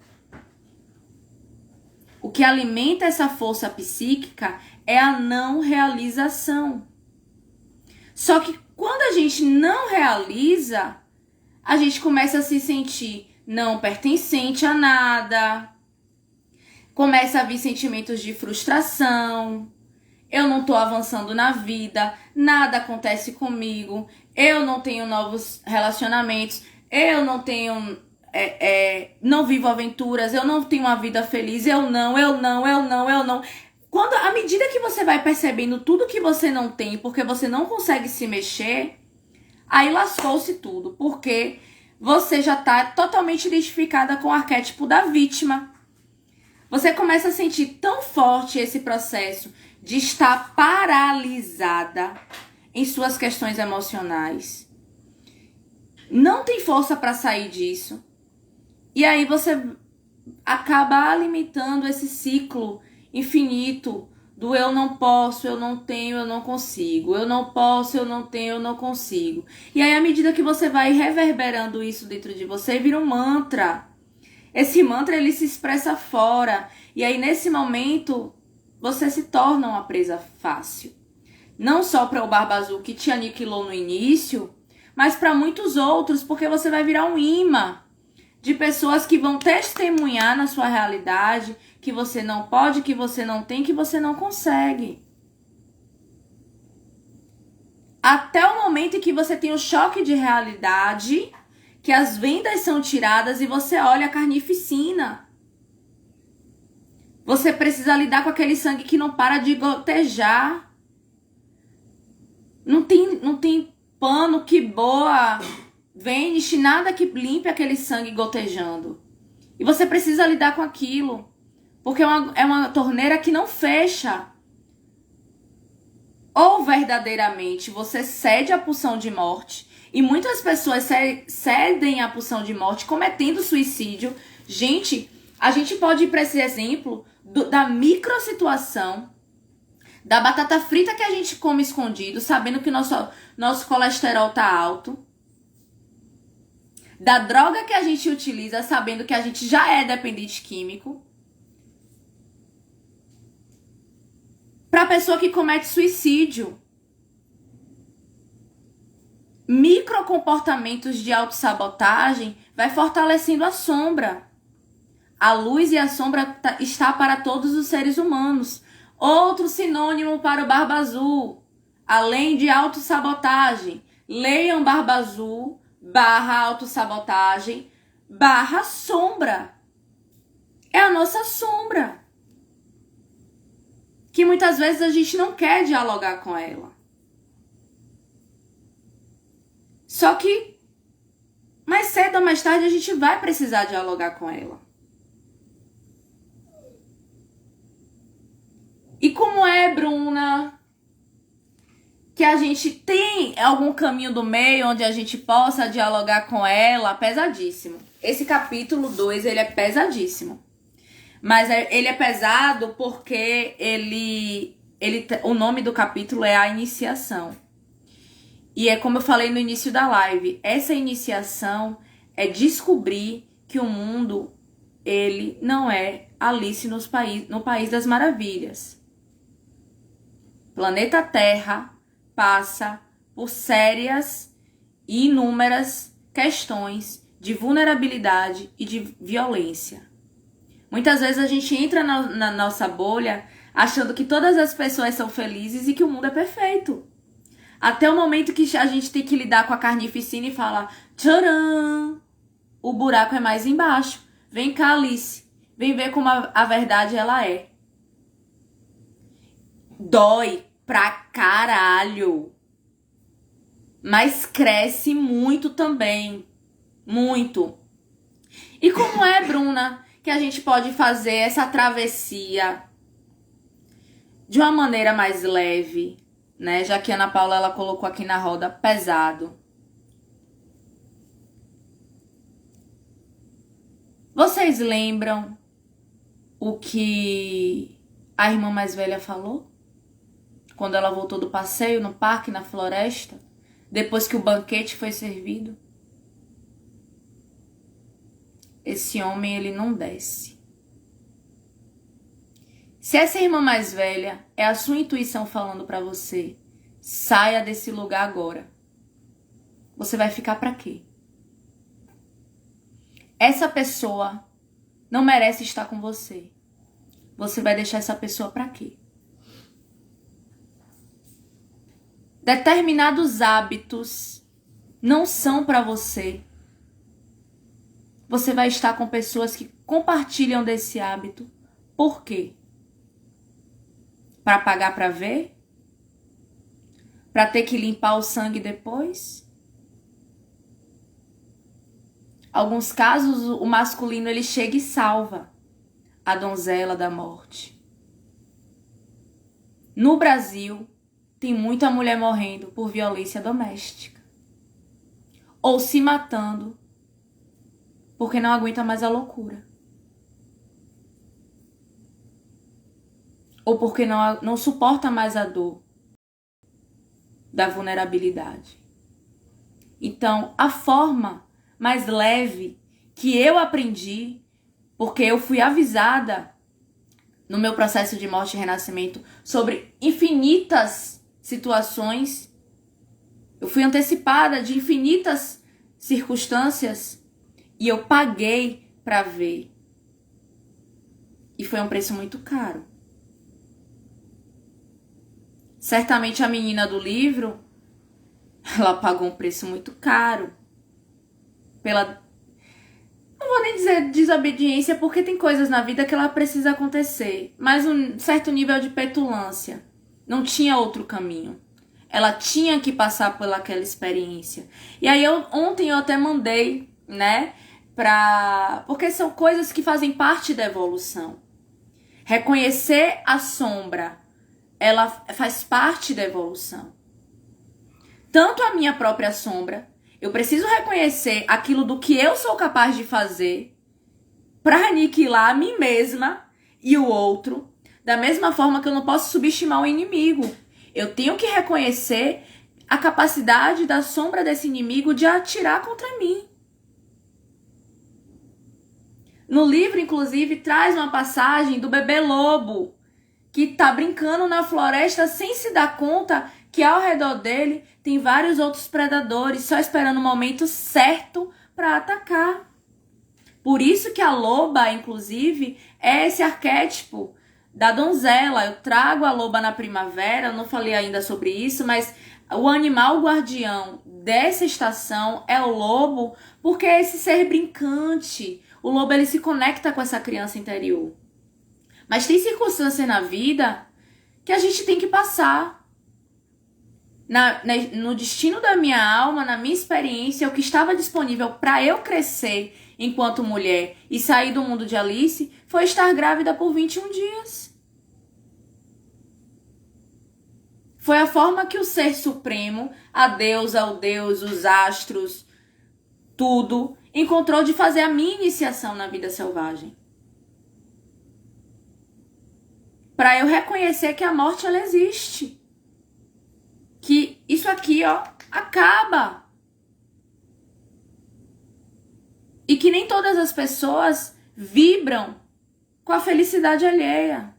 O que alimenta essa força psíquica é a não realização. Só que quando a gente não realiza, a gente começa a se sentir não pertencente a nada, começa a vir sentimentos de frustração, eu não estou avançando na vida, nada acontece comigo, eu não tenho novos relacionamentos, eu não tenho, não vivo aventuras, eu não tenho uma vida feliz, eu não. Quando, à medida que você vai percebendo tudo que você não tem, porque você não consegue se mexer, aí lascou-se tudo, porque você já está totalmente identificada com o arquétipo da vítima. Você começa a sentir tão forte esse processo de estar paralisada em suas questões emocionais. Não tem força para sair disso. E aí você acaba alimentando esse ciclo infinito do eu não posso, eu não tenho, eu não consigo. Eu não posso, eu não tenho, eu não consigo. E aí, à medida que você vai reverberando isso dentro de você, vira um mantra. Esse mantra, ele se expressa fora. E aí, nesse momento, você se torna uma presa fácil. Não só para o Barba Azul que te aniquilou no início, mas para muitos outros, porque você vai virar um imã de pessoas que vão testemunhar na sua realidade que você não pode, que você não tem, que você não consegue. Até o momento em que você tem um choque de realidade, que as vendas são tiradas e você olha a carnificina. Você precisa lidar com aquele sangue que não para de gotejar. Não tem pano que boa, vênish, nada que limpe aquele sangue gotejando. E você precisa lidar com aquilo. Porque é uma torneira que não fecha. Ou verdadeiramente você cede à pulsão de morte. E muitas pessoas cedem à pulsão de morte cometendo suicídio. Gente, a gente pode ir para esse exemplo da microsituação, da batata frita que a gente come escondido, sabendo que nosso colesterol tá alto. da droga que a gente utiliza, sabendo que a gente já é dependente químico, para a pessoa que comete suicídio. Microcomportamentos de autossabotagem vai fortalecendo a sombra. A luz e a sombra está para todos os seres humanos. Outro sinônimo para o Barba Azul, além de autossabotagem. Leiam Barba Azul, /autossabotagem, /sombra. É a nossa sombra. Que muitas vezes a gente não quer dialogar com ela. Só que mais cedo ou mais tarde a gente vai precisar dialogar com ela. E como é, Bruna, que a gente tem algum caminho do meio onde a gente possa dialogar com ela? Pesadíssimo. Esse capítulo 2, ele é pesadíssimo. Mas ele é pesado porque o nome do capítulo é a iniciação. E é como eu falei no início da live, essa iniciação é descobrir que o mundo, ele não é Alice no País das Maravilhas. Planeta Terra passa por sérias e inúmeras questões de vulnerabilidade e de violência. Muitas vezes a gente entra na nossa bolha achando que todas as pessoas são felizes e que o mundo é perfeito. Até o momento que a gente tem que lidar com a carnificina e falar, tcharam, o buraco é mais embaixo. Vem cá, Alice. Vem ver como a verdade ela é. Dói pra caralho. Mas cresce muito também. Muito. E como é, Bruna, que a gente pode fazer essa travessia de uma maneira mais leve, né? Já que a Ana Paula ela colocou aqui na roda pesado. Vocês lembram o que a irmã mais velha falou? Quando ela voltou do passeio no parque, na floresta, depois que o banquete foi servido? Esse homem, ele não desce. Se essa irmã mais velha é a sua intuição falando pra você, saia desse lugar agora. Você vai ficar pra quê? Essa pessoa não merece estar com você. Você vai deixar essa pessoa pra quê? Determinados hábitos não são pra você. Você vai estar com pessoas que compartilham desse hábito. Por quê? Para pagar para ver? Para ter que limpar o sangue depois? Alguns casos, o masculino ele chega e salva a donzela da morte. No Brasil, tem muita mulher morrendo por violência doméstica. Ou se matando porque não aguenta mais a loucura. Ou porque não suporta mais a dor da vulnerabilidade. Então, a forma mais leve que eu aprendi, porque eu fui avisada no meu processo de morte e renascimento sobre infinitas situações, eu fui antecipada de infinitas circunstâncias e eu paguei para ver. E foi um preço muito caro. Certamente a menina do livro, ela pagou um preço muito caro pela, não vou nem dizer desobediência, porque tem coisas na vida que ela precisa acontecer, mas um certo nível de petulância. Não tinha outro caminho. Ela tinha que passar por aquela experiência. E aí ontem eu até mandei, né, porque são coisas que fazem parte da evolução. Reconhecer a sombra, ela faz parte da evolução. Tanto a minha própria sombra, eu preciso reconhecer aquilo do que eu sou capaz de fazer para aniquilar a mim mesma e o outro, da mesma forma que eu não posso subestimar o inimigo. Eu tenho que reconhecer a capacidade da sombra desse inimigo de atirar contra mim. No livro, inclusive, traz uma passagem do bebê lobo que tá brincando na floresta sem se dar conta que ao redor dele tem vários outros predadores só esperando o momento certo para atacar. Por isso que a loba, inclusive, é esse arquétipo da donzela. Eu trago a loba na primavera, eu não falei ainda sobre isso, mas o animal guardião dessa estação é o lobo, porque é esse ser brincante. O lobo, ele se conecta com essa criança interior. Mas tem circunstâncias na vida que a gente tem que passar. No destino da minha alma, na minha experiência, o que estava disponível para eu crescer enquanto mulher e sair do mundo de Alice foi estar grávida por 21 dias. Foi a forma que o Ser Supremo, a deusa, o Deus, os astros, tudo, encontrou de fazer a minha iniciação na vida selvagem. Para eu reconhecer que a morte, ela existe. Que isso aqui, ó, acaba. E que nem todas as pessoas vibram com a felicidade alheia.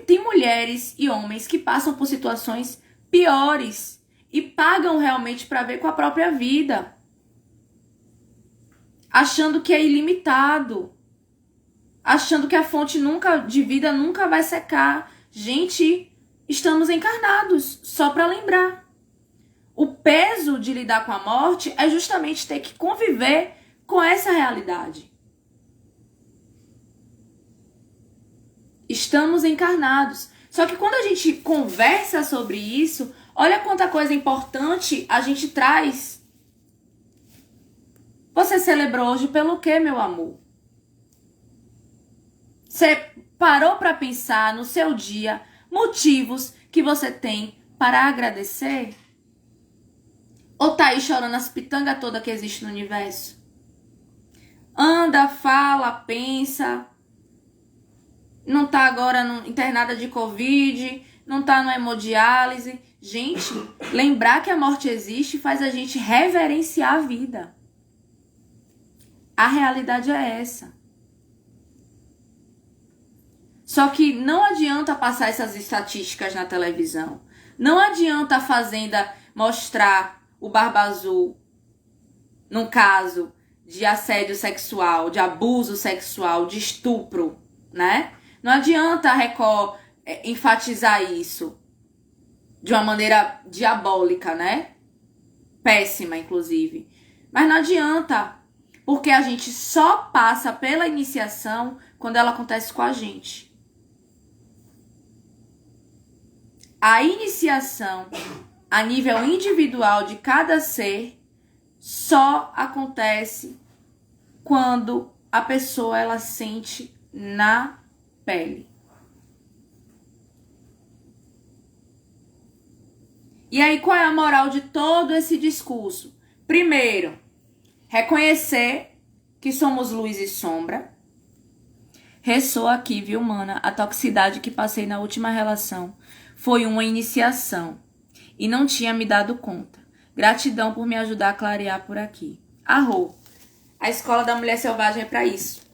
Tem mulheres e homens que passam por situações piores e pagam realmente para ver com a própria vida, achando que é ilimitado, achando que a fonte de vida nunca vai secar. Gente, estamos encarnados, só para lembrar. O peso de lidar com a morte é justamente ter que conviver com essa realidade. Estamos encarnados. Só que quando a gente conversa sobre isso, olha quanta coisa importante a gente traz. Você celebrou hoje pelo quê, meu amor? Você parou para pensar no seu dia motivos que você tem para agradecer? Ou tá aí chorando as pitangas toda que existe no universo? Anda, fala, pensa. Não tá agora internada de Covid, não tá no hemodiálise. Gente, lembrar que a morte existe faz a gente reverenciar a vida. A realidade é essa. Só que não adianta passar essas estatísticas na televisão. Não adianta a Fazenda mostrar o Barba Azul num caso de assédio sexual, de abuso sexual, de estupro, né? Não adianta a Record enfatizar isso de uma maneira diabólica, né? Péssima, inclusive. Mas não adianta, porque a gente só passa pela iniciação quando ela acontece com a gente. A iniciação a nível individual de cada ser só acontece quando a pessoa ela sente na pele. E aí, qual é a moral de todo esse discurso? Primeiro, reconhecer que somos luz e sombra. Ressoa aqui, viu, mana? A toxicidade que passei na última relação foi uma iniciação e não tinha me dado conta. Gratidão por me ajudar a clarear por aqui. Arro, a Escola da Mulher Selvagem é para isso.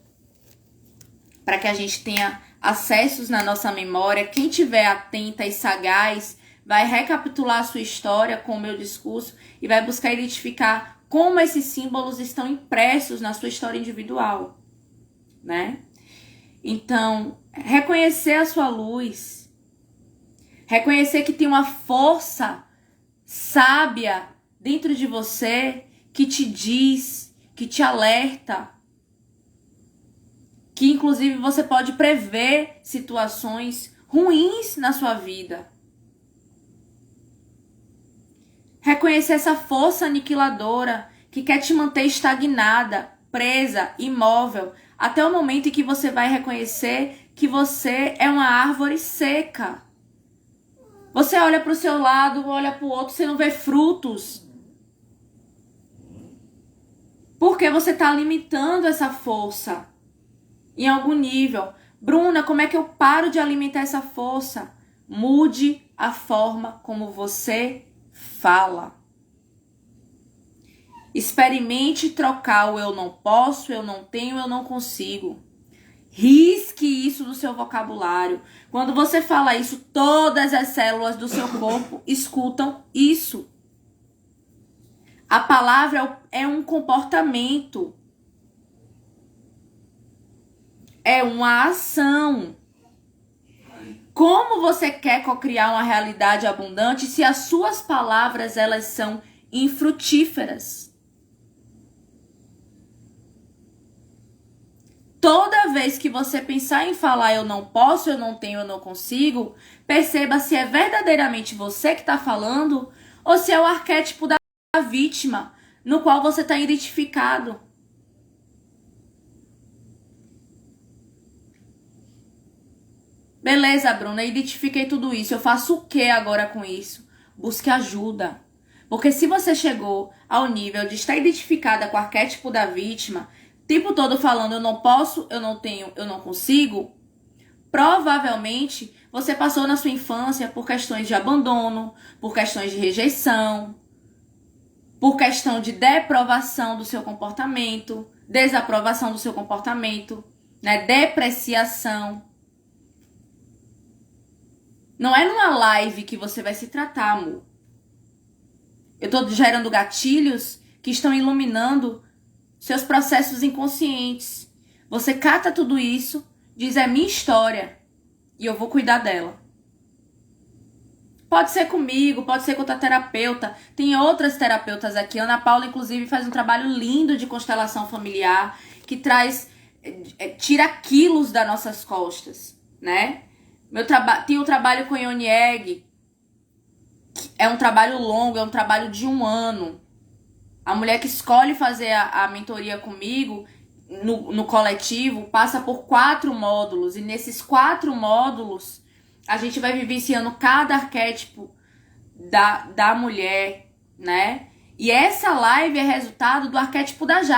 Para que a gente tenha acessos na nossa memória. Quem tiver atenta e sagaz vai recapitular a sua história com o meu discurso e vai buscar identificar como esses símbolos estão impressos na sua história individual, né? Então, reconhecer a sua luz, reconhecer que tem uma força sábia dentro de você que te diz, que te alerta, que inclusive você pode prever situações ruins na sua vida. Reconhecer essa força aniquiladora que quer te manter estagnada, presa, imóvel, até o momento em que você vai reconhecer que você é uma árvore seca. Você olha para o seu lado, olha para o outro, você não vê frutos. Porque você está limitando essa força em algum nível. Bruna, como é que eu paro de alimentar essa força? Mude a forma como você fala. Experimente trocar o eu não posso, eu não tenho, eu não consigo. Risque isso do seu vocabulário. Quando você fala isso, todas as células do seu corpo escutam isso. A palavra é um comportamento. É uma ação. Como você quer cocriar uma realidade abundante se as suas palavras elas são infrutíferas? Toda vez que você pensar em falar eu não posso, eu não tenho, eu não consigo, perceba se é verdadeiramente você que está falando ou se é o arquétipo da vítima no qual você está identificado. Beleza, Bruna, identifiquei tudo isso. Eu faço o que agora com isso? Busque ajuda. Porque se você chegou ao nível de estar identificada com o arquétipo da vítima, o tempo todo falando eu não posso, eu não tenho, eu não consigo, provavelmente você passou na sua infância por questões de abandono, por questões de rejeição, por questão de deprovação do seu comportamento, desaprovação do seu comportamento, né? Depreciação. Não é numa live que você vai se tratar, amor. Eu tô gerando gatilhos que estão iluminando seus processos inconscientes. Você cata tudo isso, diz é minha história e eu vou cuidar dela. Pode ser comigo, pode ser com outra terapeuta. Tem outras terapeutas aqui. Ana Paula, inclusive, faz um trabalho lindo de constelação familiar que tira quilos das nossas costas, né? Tem um trabalho com Ione Egg, é um trabalho longo, é um trabalho de 1 ano. A mulher que escolhe fazer a mentoria comigo, no coletivo, passa por 4 módulos. E nesses 4 módulos, a gente vai vivenciando cada arquétipo da mulher, né? E essa live é resultado do arquétipo da Jazz.